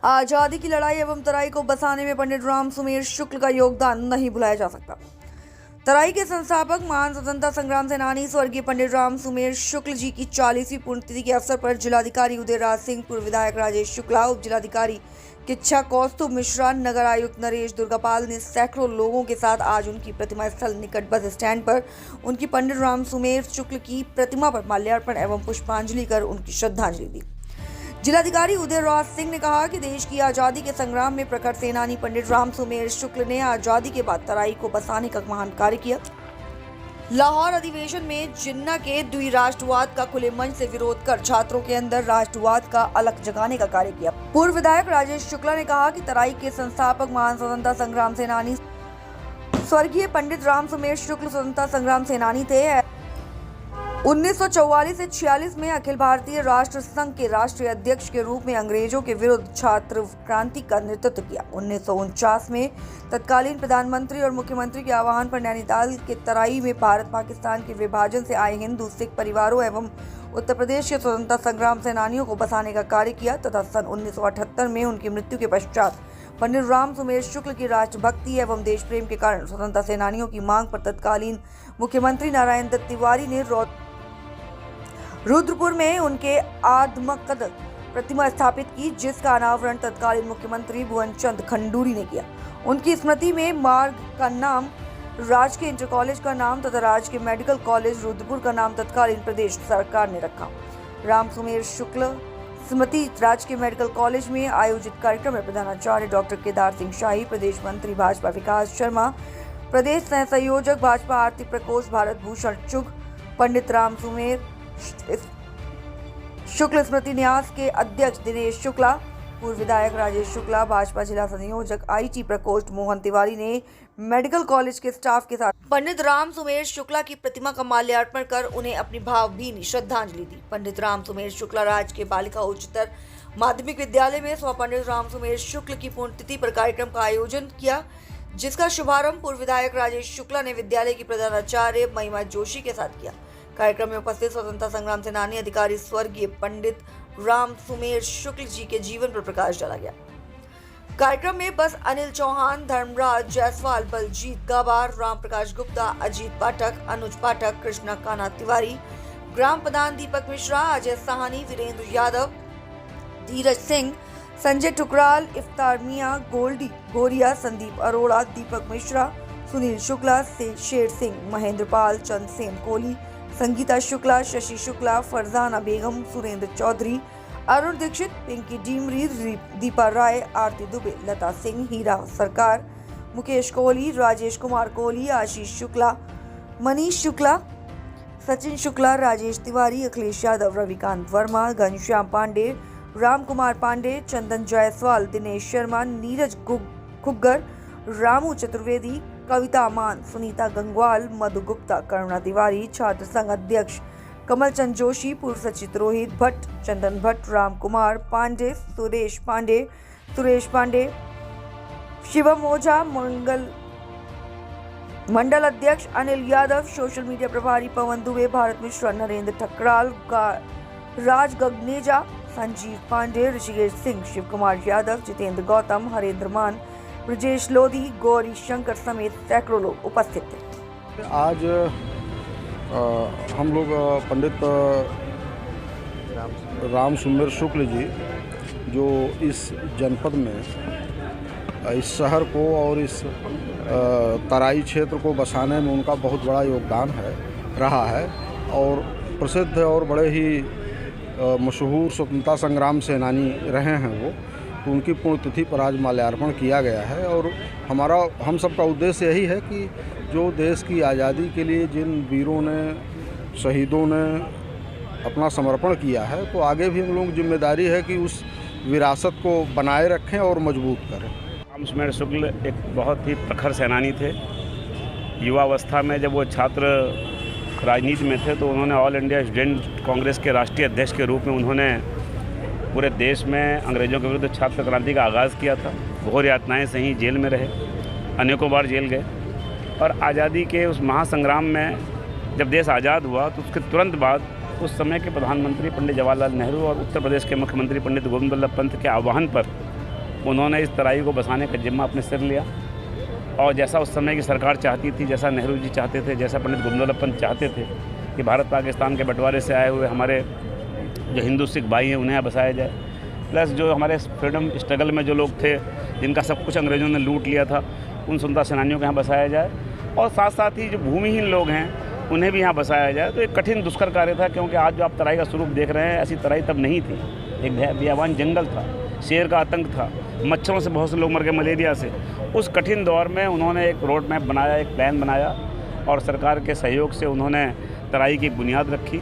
आजादी की लड़ाई एवं तराई को बसाने में पंडित राम सुमेर शुक्ल का योगदान नहीं भुलाया जा सकता। तराई के संस्थापक महान स्वतंत्रता संग्राम सेनानी स्वर्गीय पंडित राम सुमेर शुक्ल जी की 40वीं पुण्यतिथि के अवसर पर जिलाधिकारी उदयराज सिंह, पूर्व विधायक राजेश शुक्ला, उप जिलाधिकारी किच्छा कौस्तुभ मिश्रा, नगर आयुक्त नरेश दुर्गापाल ने सैकड़ों लोगों के साथ आज उनकी प्रतिमा स्थल निकट बस स्टैंड पर उनकी पंडित राम सुमेर शुक्ल की प्रतिमा पर माल्यार्पण एवं पुष्पांजलि कर उनकी श्रद्धांजलि दी। जिलाधिकारी उदयराज सिंह ने कहा कि देश की आजादी के संग्राम में प्रखर सेनानी पंडित राम सुमेर शुक्ल ने आजादी के बाद तराई को बसाने का महान कार्य किया। लाहौर अधिवेशन में जिन्ना के द्विराष्ट्रवाद का खुले मंच से विरोध कर छात्रों के अंदर राष्ट्रवाद का अलख जगाने का कार्य किया। पूर्व विधायक राजेश शुक्ला ने कहा कि तराई के संस्थापक महान स्वतंत्रता संग्राम सेनानी स्वर्गीय पंडित राम सुमेर शुक्ल स्वतंत्रता संग्राम सेनानी थे। 1944 से 46 में अखिल भारतीय राष्ट्र संघ के राष्ट्रीय अध्यक्ष के रूप में अंग्रेजों के विरुद्ध छात्र क्रांति का नेतृत्व किया। 1949 में तत्कालीन प्रधानमंत्री और मुख्यमंत्री के आह्वान पर नैनीताल के तराई में भारत पाकिस्तान के विभाजन से आए हिंदू सिख परिवारों एवं उत्तर प्रदेश के स्वतंत्रता संग्राम सेनानियों को बसाने का कार्य किया तथा सन 1978 में उनकी मृत्यु के पश्चात पंडित राम सुमेर शुक्ल की राष्ट्रभक्ति एवं देश प्रेम के कारण स्वतंत्रता सेनानियों की मांग पर तत्कालीन मुख्यमंत्री नारायण दत्त तिवारी ने रुद्रपुर में उनके आदमकद प्रतिमा स्थापित की, जिसका अनावरण तत्कालीन मुख्यमंत्री भुवन चंद खंडूरी ने किया। उनकी स्मृति में मार्ग का नाम, राजकीय इंटर कॉलेज का नाम तथा राजकीय मेडिकल कॉलेज रुद्रपुर का नाम तत्कालीन प्रदेश सरकार ने रखा। राम सुमेर शुक्ल स्मृति राजकीय मेडिकल कॉलेज में आयोजित कार्यक्रम में प्रधानाचार्य डॉक्टर केदार सिंह शाही, प्रदेश मंत्री भाजपा विकास शर्मा, प्रदेश सह संयोजक भाजपा आरती प्रकोष्ठ भारत भूषण चुग, पंडित राम सुमेर शुक्ल स्मृति न्यास के अध्यक्ष दिनेश शुक्ला, पूर्व विधायक राजेश शुक्ला, भाजपा जिला संयोजक आईटी प्रकोष्ठ मोहन तिवारी ने मेडिकल कॉलेज के स्टाफ के साथ पंडित राम सुमेर शुक्ला की प्रतिमा का माल्यार्पण कर उन्हें अपनी भावभीनी श्रद्धांजलि दी। पंडित राम सुमेर शुक्ला राजकीय बालिका उच्चतर माध्यमिक विद्यालय में पंडित राम सुमेर शुक्ल की पुण्यतिथि पर कार्यक्रम का आयोजन किया, जिसका शुभारंभ पूर्व विधायक राजेश शुक्ला ने विद्यालय की प्रधानाचार्य महिमा जोशी के साथ किया। कार्यक्रम में उपस्थित स्वतंत्रता संग्राम सेनानी अधिकारी स्वर्गीय पंडित राम सुमेर शुक्ल जी के जीवन पर प्रकाश डाला गया। कार्यक्रम में बस अनिल चौहान, धर्मराज जायसवाल, बलजीत गाबार, राम प्रकाश गुप्ता, अजीत पाठक, अनुज पाठक, कृष्णा काना तिवारी, ग्राम प्रधान दीपक मिश्रा, अजय साहनी, वीरेंद्र यादव, धीरज सिंह, संजय टुकराल, इफ्तार मियां, गोल्डी गोरिया, संदीप अरोड़ा, दीपक मिश्रा, सुनील शुक्ला, शेर सिंह, महेंद्र पाल, चंद्रसेन कोहली, संगीता शुक्ला, शशि शुक्ला, फरजाना बेगम, सुरेंद्र चौधरी, अरुण दीक्षित, पिंकी डीमरी, दीपा राय, आरती दुबे, लता सिंह, हीरा सरकार, मुकेश कोहली, राजेश कुमार कोहली, आशीष शुक्ला, मनीष शुक्ला, सचिन शुक्ला, राजेश तिवारी, अखिलेश यादव, रविकांत वर्मा, घनश्याम पांडे, राम कुमार पांडे, चंदन जायसवाल, दिनेश शर्मा, नीरज खुग्गर, रामू चतुर्वेदी, कविता मान, सुनीता गंगवाल, मधु गुप्ता, करुणा तिवारी, छात्र संघ अध्यक्ष कमल चंद जोशी, पूर्व सचिव रोहित भट्ट, चंदन भट्ट, राम कुमार पांडे, सुरेश पांडे, शिवम ओझा, मंडल अध्यक्ष अनिल यादव, सोशल मीडिया प्रभारी पवन दुबे, भारत मिश्रा, नरेंद्र ठकराल, राज गगनेजा, संजीव पांडे, ऋषिकेश सिंह, शिव कुमार यादव, जितेंद्र गौतम, हरेंद्र मान, ब्रजेश लोधी, गौरी शंकर समेत सैकड़ों लोग उपस्थित थे। आज हम लोग पंडित राम सुमेर शुक्ल जी जो इस जनपद में, इस शहर को और इस तराई क्षेत्र को बसाने में उनका बहुत बड़ा योगदान रहा है और प्रसिद्ध और बड़े ही मशहूर स्वतंत्रता संग्राम सेनानी रहे हैं वो, तो उनकी पुण्यतिथि पर आज माल्यार्पण किया गया है। और हम सबका उद्देश्य यही है कि जो देश की आज़ादी के लिए जिन वीरों ने, शहीदों ने अपना समर्पण किया है, तो आगे भी हम लोगों की जिम्मेदारी है कि उस विरासत को बनाए रखें और मजबूत करें। राम सुमेर शुक्ल एक बहुत ही प्रखर सेनानी थे। युवावस्था में जब वो छात्र राजनीति में थे तो उन्होंने ऑल इंडिया स्टूडेंट कांग्रेस के राष्ट्रीय अध्यक्ष के रूप में उन्होंने पूरे देश में अंग्रेज़ों के विरुद्ध छात्र क्रांति का आगाज़ किया था। घोर यातनाएं सही, जेल में रहे, अनेकों बार जेल गए और आज़ादी के उस महासंग्राम में जब देश आज़ाद हुआ तो उसके तुरंत बाद उस समय के प्रधानमंत्री पंडित जवाहरलाल नेहरू और उत्तर प्रदेश के मुख्यमंत्री पंडित गोविंद बल्लभ पंत के आह्वान पर उन्होंने इस तराई को बसाने का जिम्मा अपने सिर लिया और जैसा उस समय की सरकार चाहती थी, जैसा नेहरू जी चाहते थे, जैसा पंडित गोविंद पंत चाहते थे कि भारत पाकिस्तान के बंटवारे से आए हुए हमारे जो हिंदू सिख भाई हैं उन्हें बसाया जाए, प्लस जो हमारे फ्रीडम स्ट्रगल में जो लोग थे जिनका सब कुछ अंग्रेज़ों ने लूट लिया था उन स्वतंत्रता सेनानियों के यहाँ बसाया जाए, और साथ साथ ही जो भूमिहीन लोग हैं उन्हें भी यहाँ बसाया जाए। तो एक कठिन दुष्कर कार्य था, क्योंकि आज जो आप तराई का स्वरूप देख रहे हैं ऐसी तराई तब नहीं थी। एक बेयावान जंगल था, शेर का आतंक था, मच्छरों से बहुत से लोग मर गए, मलेरिया से। उस कठिन दौर में उन्होंने एक रोड मैप बनाया, एक प्लान बनाया और सरकार के सहयोग से उन्होंने तराई की बुनियाद रखी।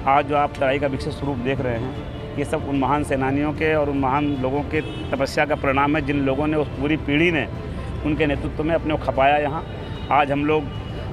आज जो आप तराई का विकसित स्वरूप देख रहे हैं ये सब उन महान सेनानियों के और उन महान लोगों के तपस्या का परिणाम है, जिन लोगों ने, उस पूरी पीढ़ी ने उनके नेतृत्व में अपने को खपाया यहाँ। आज हम लोग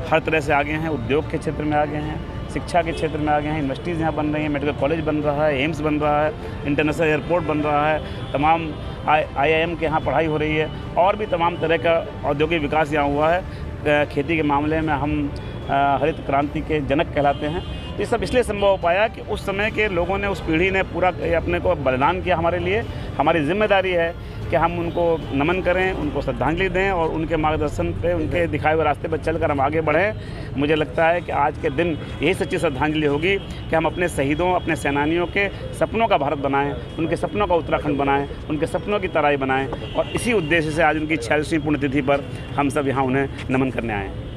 हर तरह से आगे हैं, उद्योग के क्षेत्र में आगे हैं, शिक्षा के क्षेत्र में आगे हैं, यूनिवर्सिटीज़ यहाँ बन रही हैं, मेडिकल कॉलेज बन रहा है, एम्स बन रहा है, इंटरनेशनल एयरपोर्ट बन रहा है, तमाम IIM के यहाँ पढ़ाई हो रही है और भी तमाम तरह का औद्योगिक विकास यहाँ हुआ है। खेती के मामले में हम हरित क्रांति के जनक कहलाते हैं। तो ये सब इसलिए संभव हो पाया कि उस समय के लोगों ने, उस पीढ़ी ने पूरा अपने को बलिदान किया हमारे लिए। हमारी जिम्मेदारी है कि हम उनको नमन करें, उनको श्रद्धांजलि दें और उनके मार्गदर्शन पे, उनके दिखाए हुए रास्ते पर चलकर हम आगे बढ़ें। मुझे लगता है कि आज के दिन यही सच्ची श्रद्धांजलि होगी कि हम अपने शहीदों, अपने सेनानियों के सपनों का भारत बनाएं, उनके सपनों का उत्तराखंड बनाएं, उनके सपनों की तराई बनाएं, और इसी उद्देश्य से आज उनकी 46वीं पुण्यतिथि पर हम सब यहाँ उन्हें नमन करने आए हैं।